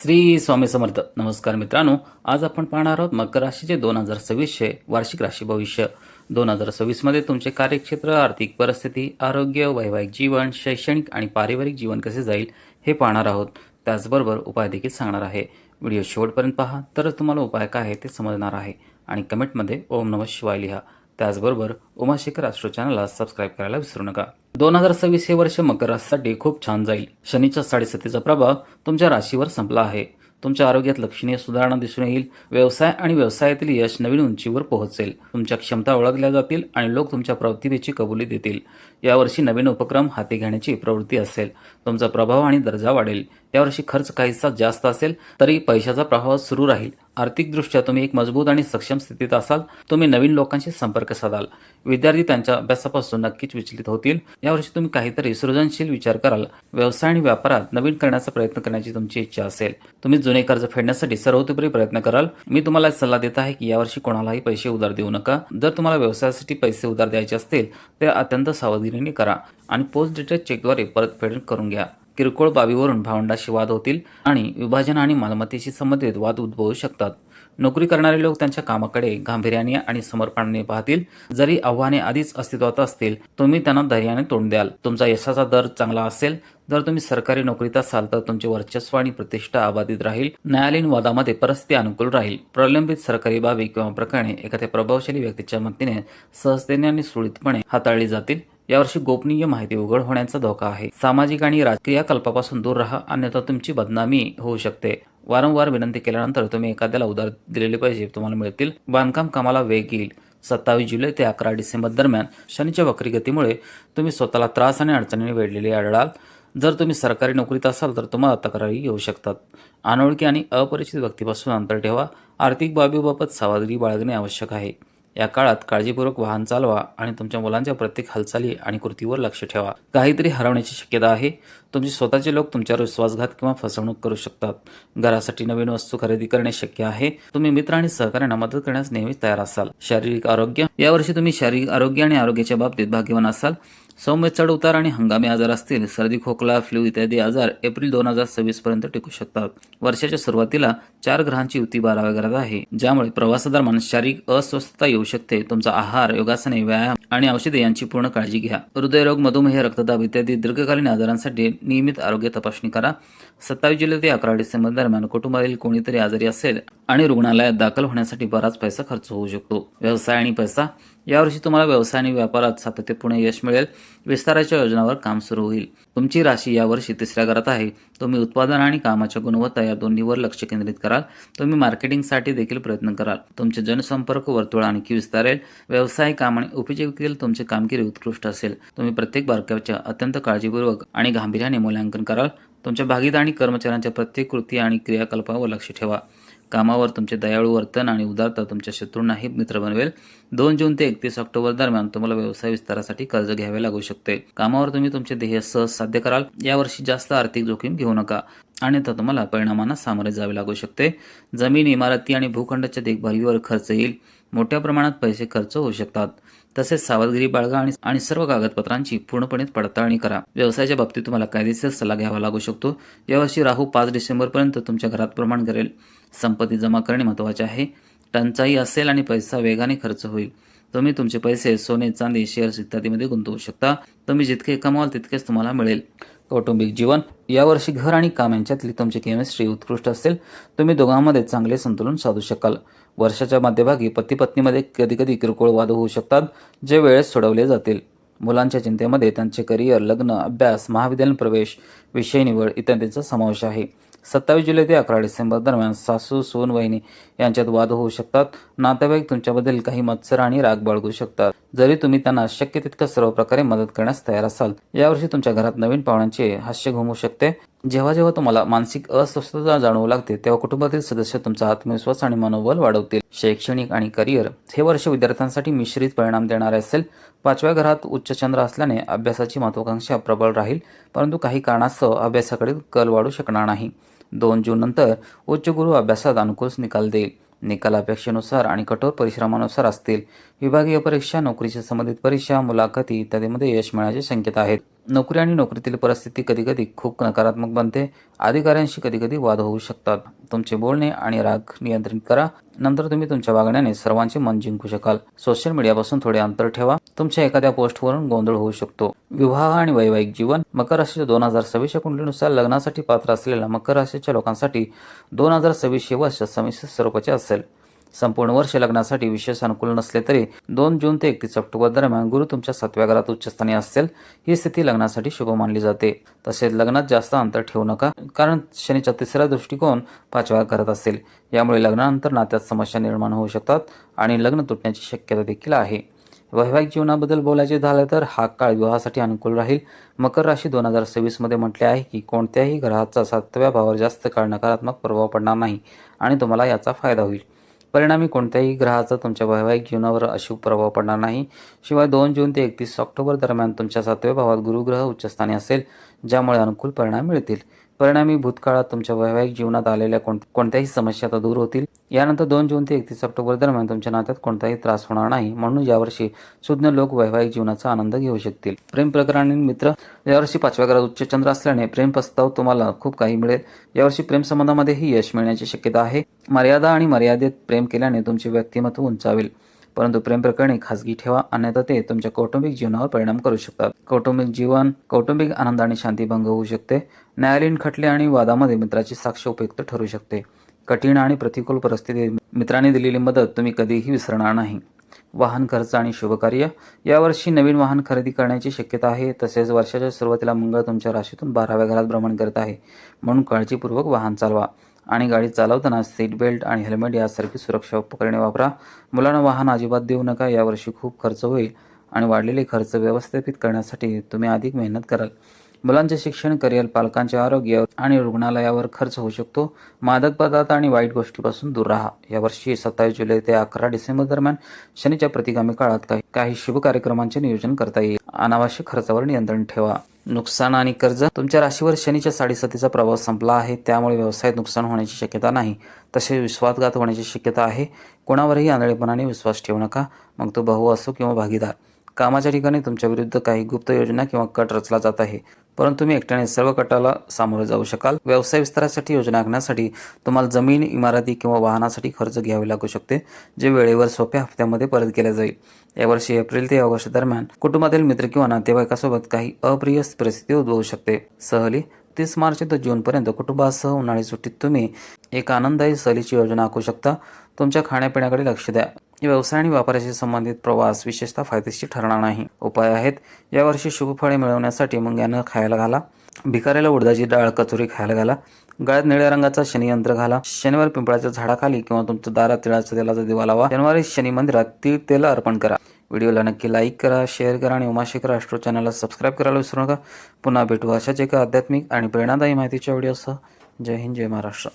श्री स्वामी समर्थ. नमस्कार मित्रांनो, आज आपण पाहणार आहोत मकर राशीचे 2026 वार्षिक राशी भविष्य. 2026 मध्ये तुमचे कार्यक्षेत्र, आर्थिक परिस्थिती, आरोग्य, वैवाहिक जीवन, शैक्षणिक आणि पारिवारिक जीवन कसे जाईल हे पाहणार आहोत. त्याचबरोबर उपाय देखील सांगणार आहे. व्हिडिओ शेवटपर्यंत पहा, तरच तुम्हाला उपाय काय आहे ते समजणार आहे. आणि कमेंटमध्ये ओम नमः शिवाय लिहा. त्याचबरोबर उमाशेखर ॲस्ट्रो चॅनलला सबस्क्राईब करायला विसरू नका. 2026 हे वर्ष मकर राशीसाठी खूप छान जाईल. शनीच्या 7.5चा प्रभाव तुमच्या राशीवर संपला आहे. तुमच्या आरोग्यात लक्षणीय सुधारणा दिसून येईल. व्यवसाय आणि व्यवसायातील यश नवीन उंचीवर पोहोचेल. तुमच्या क्षमता ओळखल्या जातील आणि लोक तुमच्या प्रतिभेची कबुली देतील. यावर्षी नवीन उपक्रम हाती घेण्याची प्रवृत्ती असेल. तुमचा प्रभाव आणि दर्जा वाढेल. यावर्षी खर्च काहीसा जास्त असेल तरी पैशाचा प्रभाव सुरू राहील. आर्थिकदृष्ट्या तुम्ही एक मजबूत आणि सक्षम स्थितीत असाल. तुम्ही नवीन लोकांशी संपर्क साधाल. विद्यार्थी त्यांच्या अभ्यासापासून नक्कीच विचलित होतील. यावर्षी तुम्ही काहीतरी सृजनशील विचार कराल. व्यवसाय आणि व्यापारात नवीन करण्याचा प्रयत्न करण्याची तुमची इच्छा असेल. तुम्ही जुने कर्ज फेडण्यासाठी सर्वतोपरी प्रयत्न कराल. मी तुम्हाला एक सल्ला देत आहे की यावर्षी कोणालाही पैसे उधार देऊ नका. जर तुम्हाला व्यवसायासाठी पैसे उधार द्यायचे असतील ते अत्यंत सावधानीने करा आणि पोस्ट डेटेड चेकद्वारे परतफेड करून घ्या. किरकोळ बाबीवरून भावंडाशी वाद होतील आणि विभाजन आणि मालमत्तेशी संबंधित वाद उद्भवू शकतात. नोकरी करणारे लोक त्यांच्या कामाकडे गांभीर्याने आणि समर्पणाने पाहतील. जरी आव्हाने आधीच अस्तित्वात असतील, तुम्ही त्यांना धैर्याने तोंड द्याल. तुमचा यशाचा दर चांगला असेल. जर तुम्ही सरकारी नोकरीत असाल तर तुमचे वर्चस्व आणि प्रतिष्ठा अबाधित राहील. न्यायालयीन वादामध्ये परिस्थिती अनुकूल राहील. प्रलंबित सरकारी बाबी किंवा प्रकरणे एखाद्या प्रभावशाली व्यक्तीच्या मदतीने सहजतेने आणि सुरळीतपणे हाताळली जातील. यावर्षी गोपनीय माहिती उघड होण्याचा धोका आहे. सामाजिक आणि राजकीय क्रियाकलापासून दूर राहा, अन्यथा तुमची बदनामी होऊ शकते. वारंवार विनंती केल्यानंतर तुम्ही एखाद्याला उधार दिलेले पैसे तुम्हाला मिळतील. बांधकाम कामाला वेग येईल. 27 जुलै ते 11 डिसेंबर दरम्यान शनीच्या वक्री गतीमुळे तुम्ही स्वतःला त्रास आणि अडचणीने वेढलेले आढळाल. जर तुम्ही सरकारी नोकरीत असाल तर तुम्हाला तक्रारी येऊ शकतात. अनोळखी आणि अपरिचित व्यक्तीपासून अंतर ठेवा. आर्थिक बाबीबाबत सावधगिरी बाळगणे आवश्यक आहे. या काळात काळजीपूर्वक वाहन चालवा आणि तुमच्या मुलांच्या प्रत्येक हालचाली आणि कृतीवर लक्ष ठेवा. काहीतरी हरवण्याची शक्यता आहे. तुमचे स्वतःचे लोक तुमच्यावर विश्वासघात किंवा फसवणूक करू शकतात. घरासाठी नवीन वस्तू खरेदी करणे शक्य आहे. तुम्ही मित्र आणि सहकाऱ्यांना मदत करण्यास नेहमीच तयार असाल. शारीरिक आरोग्य. यावर्षी तुम्ही शारीरिक आरोग्य आणि आरोग्याच्या बाबतीत भाग्यवान असाल. सौम्य चढ उतार आणि हंगामी आजार असतील. सर्दी, खोकला, फ्लू इत्यादी आजार एप्रिल 2026 पर्यंत टिकू शकतात. वर्षाच्या सुरुवातीला 4 ग्रहांची युती 12व्या घरात आहे, ज्यामुळे प्रवासादरम्यान शारीरिक अस्वस्थता येऊ शकते. तुमचा आहार, योगासने, व्यायाम आणि औषधे यांची पूर्ण काळजी घ्या. हृदयरोग, मधुमेह, रक्तदाब इत्यादी दीर्घकालीन आजारांसाठी नियमित आरोग्य तपासणी करा. 27 जुलै ते 11 डिसेंबर दरम्यान कुटुंबातील कोणीतरी आजारी असेल आणि रुग्णालयात दाखल होण्यासाठी बराच पैसा खर्च होऊ शकतो. व्यवसाय आणि पैसा. यावर्षी तुम्हाला व्यवसाय आणि व्यापारात सातत्यपूर्ण यश मिळेल. विस्ताराच्या योजनांवर काम सुरू होईल. तुमची राशी यावर्षी 3ऱ्या घरात आहे. तुम्ही उत्पादन आणि कामाच्या गुणवत्ता या दोन्हीवर लक्ष केंद्रित कराल. तुम्ही मार्केटिंगसाठी देखील प्रयत्न कराल. तुमचे जनसंपर्क वर्तुळ आणखी विस्तारेल. व्यवसाय, काम आणि उपजीविकेतील तुमची कामगिरी उत्कृष्ट असेल. तुम्ही प्रत्येक बारकाव्याचे अत्यंत काळजीपूर्वक आणि गांभीर्याने मूल्यांकन कराल. तुमच्या भागीदार आणि कर्मचाऱ्यांच्या प्रत्येक कृती आणि क्रियाकलापावर लक्ष ठेवा. कामावर तुमचे दयाळू वर्तन आणि उदारता तुमच्या शत्रूंनाही मित्र बनवेल. 2 जून ते 31 ऑक्टोबर दरम्यान तुम्हाला व्यवसाय विस्तारासाठी कर्ज घ्यावे लागू शकते. कामावर तुम्ही तुमचे ध्येय सहज साध्य कराल. यावर्षी जास्त आर्थिक जोखीम घेऊ नका, अन्यथा तुम्हाला परिणामांना सामोरे जावे लागू शकते. जमीन, इमारती आणि भूखंडाच्या देखभालीवर खर्च येईल. मोठ्या प्रमाणात पैसे खर्च होऊ शकतात. तसेच सावधगिरी बाळगा आणि सर्व कागदपत्रांची पूर्णपणे पडताळणी करा. व्यवसायाच्या बाबतीत तुम्हाला कायदेशीर सल्ला घ्यावा लागू शकतो. यावर्षी राहू 5 डिसेंबरपर्यंत तुमच्या घरात प्रमाण करेल. संपत्ती जमा करणे महत्त्वाचे आहे. टंचाई असेल आणि पैसा वेगाने खर्च होईल. तुम्ही तुमचे पैसे सोने, चांदी, शेअर्स इत्यादीमध्ये गुंतवू शकता. तुम्ही जितके कमावाल तितकेच तुम्हाला मिळेल. कौटुंबिक जीवन. यावर्षी घर आणि काम यांच्यातली तुमची केमिस्ट्री उत्कृष्ट असेल. तुम्ही दोघांमध्ये चांगले संतुलन साधू शकाल. वर्षाच्या मध्यभागी पती पत्नीमध्ये कधीकधी किरकोळ वाद होऊ शकतात, जे वेळेत सोडवले जातील. मुलांच्या चिंतेमध्ये त्यांचे करिअर, लग्न, अभ्यास, महाविद्यालयीन प्रवेश, विषय निवड इत्यादींचा समावेश आहे. 27 जुलै ते 11 डिसेंबर दरम्यान सासू, सून, वहिनी यांच्यात वाद होऊ शकतात. नातेवाईक तुमच्याबद्दल काही मत्सर आणि राग बाळगू शकतात, जरी तुम्ही त्यांना शक्य तितक्या सर्व प्रकारे मदत करण्यास तयार असाल. यावर्षी तुमच्या घरात नवीन पाहुण्यांचे हास्य घुमू शकते. जेव्हा जेव्हा तुम्हाला मानसिक अस्वस्थता जाणवू लागते तेव्हा कुटुंबातील सदस्य तुमचा आत्मविश्वास आणि मनोबल वाढवतील. शैक्षणिक आणि करिअर. हे वर्ष विद्यार्थ्यांसाठी मिश्रित परिणाम देणारे असेल. 5व्या घरात उच्च चंद्र असल्याने अभ्यासाची महत्वाकांक्षा प्रबळ राहील, परंतु काही कारणास्तव अभ्यासाकडे कल वाढू शकणार नाही. 2 जून नंतर उच्च गुरु अभ्यासात अनुकूल निकाल देईल. निकाल अपेक्षेनुसार आणि कठोर परिश्रमानुसार असतील. विभागीय परीक्षा, नोकरीशी संबंधित परीक्षा, मुलाखती इत्यादीमध्ये यश मिळण्याचे संकेत आहेत. नोकरी आणि नोकरीतील परिस्थिती कधीकधी खूप नकारात्मक बनते. अधिकाऱ्यांशी कधीकधी वाद होऊ शकतात. तुमचे बोलणे आणि राग नियंत्रित करा. नंतर तुम्ही तुमच्या वागण्याने सर्वांचे मन जिंकू शकाल. सोशल मीडियापासून थोडे अंतर ठेवा. तुमच्या एखाद्या पोस्टवरून गोंधळ होऊ शकतो. विवाह आणि वैवाहिक जीवन. मकर राशीच्या 2026 कुंडलीनुसार लग्नासाठी पात्र असलेल्या मकर राशीच्या लोकांसाठी 2026 हे वर्ष संमिश्र स्वरूपाचे असेल. संपूर्ण वर्ष लग्नासाठी विशेष अनुकूल नसले तरी 2 जून ते 31 ऑक्टोबर दरम्यान गुरु तुमच्या 7व्या घरात उच्चस्थानी असेल. ही स्थिती लग्नासाठी शुभ मानली जाते. तसेच लग्नात जास्त अंतर ठेवू नका, कारण शनीचा 3रा दृष्टिकोन 5व्या घरात असेल. यामुळे लग्नानंतर नात्यात समस्या निर्माण होऊ शकतात आणि लग्न तुटण्याची शक्यता देखील आहे. वैवाहिक जीवनाबद्दल बोलायचे झाले तर हा काळ विवाहासाठी अनुकूल राहील. मकर राशी 2026 मध्ये म्हटले आहे की कोणत्याही ग्रहाचा 7व्या भावावर जास्त काळ नकारात्मक प्रभाव पडणार नाही आणि तुम्हाला याचा फायदा होईल. परिणामी कोणत्याही ग्रहाचा तुमच्या वैवाहिक जीवनावर अशुभ प्रभाव पडणार नाही. शिवाय 2 जून ते 31 ऑक्टोबर दरम्यान तुमच्या 7व्या भावात गुरुग्रह उच्चस्थानी असेल, ज्यामुळे अनुकूल परिणाम मिळतील. परिणामी भूतकाळात तुमच्या वैवाहिक जीवनात आलेल्या कोणत्याही समस्या आता दूर होतील. यानंतर 2 जून ते 31 ऑक्टोबर दरम्यान तुमच्या नात्यात कोणताही त्रास होणार नाही. म्हणून यावर्षी सुज्ञ लोक वैवाहिक जीवनाचा आनंद घेऊ शकतील. प्रेम प्रकरणी मित्र. यावर्षी 5व्या घरात उच्च चंद्र असल्याने प्रेम प्रस्ताव तुम्हाला खूप काही मिळेल. यावर्षी प्रेम संबंधामध्येही यश मिळण्याची शक्यता आहे. मर्यादा आणि मर्यादेत प्रेम केल्याने तुमचे व्यक्तिमत्व उंचावेल. परंतु प्रेम प्रकरणी खासगी ठेवा, अन्यथा ते तुमच्या कौटुंबिक जीवनावर परिणाम करू शकतात. कौटुंबिक आनंद आणि शांती भंग होऊ शकते. न्यायालयीन खटले आणि वादामध्ये मित्राची साक्ष उपयुक्त ठरू शकते. कठीण आणि प्रतिकूल परिस्थितीत मित्रांनी दिलेली मदत तुम्ही कधीही विसरणार नाही. वाहन खर्च आणि शुभकार्य. यावर्षी नवीन वाहन खरेदी करण्याची शक्यता आहे. तसेच वर्षाच्या सुरुवातीला मंगळ तुमच्या राशीतून 12व्या घरात भ्रमण करत आहे, म्हणून काळजीपूर्वक वाहन चालवा आणि गाडी चालवताना सीट बेल्ट आणि हेल्मेट यासारखी सुरक्षा उपकरणे वापरा. मुलांना वाहन अजिबात देऊ नका. यावर्षी खूप खर्च होईल आणि वाढलेले खर्च व्यवस्थापित करण्यासाठी तुम्ही अधिक मेहनत कराल. मुलांचे शिक्षण, करिअर, पालकांचे आरोग्य आणि रुग्णालयावर खर्च होऊ शकतो. मादक पदार्थ आणि वाईट गोष्टीपासून दूर राहा. यावर्षी 27 जुलै ते 11 डिसेंबर दरम्यान शनीच्या प्रतिगामी काळात काही शुभ कार्यक्रमांचे नियोजन करता येईल. अनावश्यक खर्चावर नियंत्रण ठेवा. नुकसान आणि कर्ज. तुमच्या राशीवर शनीच्या 7.5चा प्रभाव संपला आहे, त्यामुळे व्यवसायात नुकसान होण्याची शक्यता नाही. तसेच विश्वासघात होण्याची शक्यता आहे. कोणावरही आंधळेपणाने विश्वास ठेवू नका, मग तो भाऊ असो किंवा भागीदार. कामाच्या ठिकाणी तुमच्या विरुद्ध काही गुप्त योजना किंवा कट रचला जात आहे, परंतु तुम्ही एकट्याने सर्व कटाला सामोरे जाऊ शकाल. व्यवसाय विस्तारासाठी योजना आखण्यासाठी तुम्हाला जमीन, इमारती किंवा वाहनासाठी कर्ज घ्यावे लागू शकते, जे वेळेवर सोप्या हप्त्यामध्ये परत केले जाईल. यावर्षी एप्रिल ते ऑगस्ट दरम्यान कुटुंबातील मित्र किंवा नातेवाईकासोबत काही अप्रिय परिस्थिती उद्भवू शकते. सहली. 30 मार्च ते जूनपर्यंत कुटुंबासह उन्हाळी सुट्टीत तुम्ही एक आनंददायी सहलीची योजना आखू शकता. तुमच्या खाण्यापिण्याकडे लक्ष द्या. व्यवसाय आणि व्यापाराशी संबंधित प्रवास विशेषतः फायदेशीर ठरणार नाही. उपाय आहेत. यावर्षी शुभ फळे मिळवण्यासाठी मुंग्यांना खायला घाला. भिकाऱ्याला उडदाची डाळ, कचोरी खायला घाला. गळ्यात निळ्या रंगाचा शनियंत्र घाला. शनिवार पिंपळाच्या झाडाखाली किंवा तुमच्या दारात तिळाच्या तेलाचा दिवा लावा. शनिवारी शनी मंदिरात तीळ तेल अर्पण करा. व्हिडिओला नक्की लाईक करा, शेअर करा आणि उमाशेखर ॲस्ट्रो चॅनलला सबस्क्राईब करायला विसरू नका. पुन्हा भेटू अशाच एका आध्यात्मिक आणि प्रेरणादायी माहितीच्या व्हिडिओसह. जय हिंद, जय महाराष्ट्र.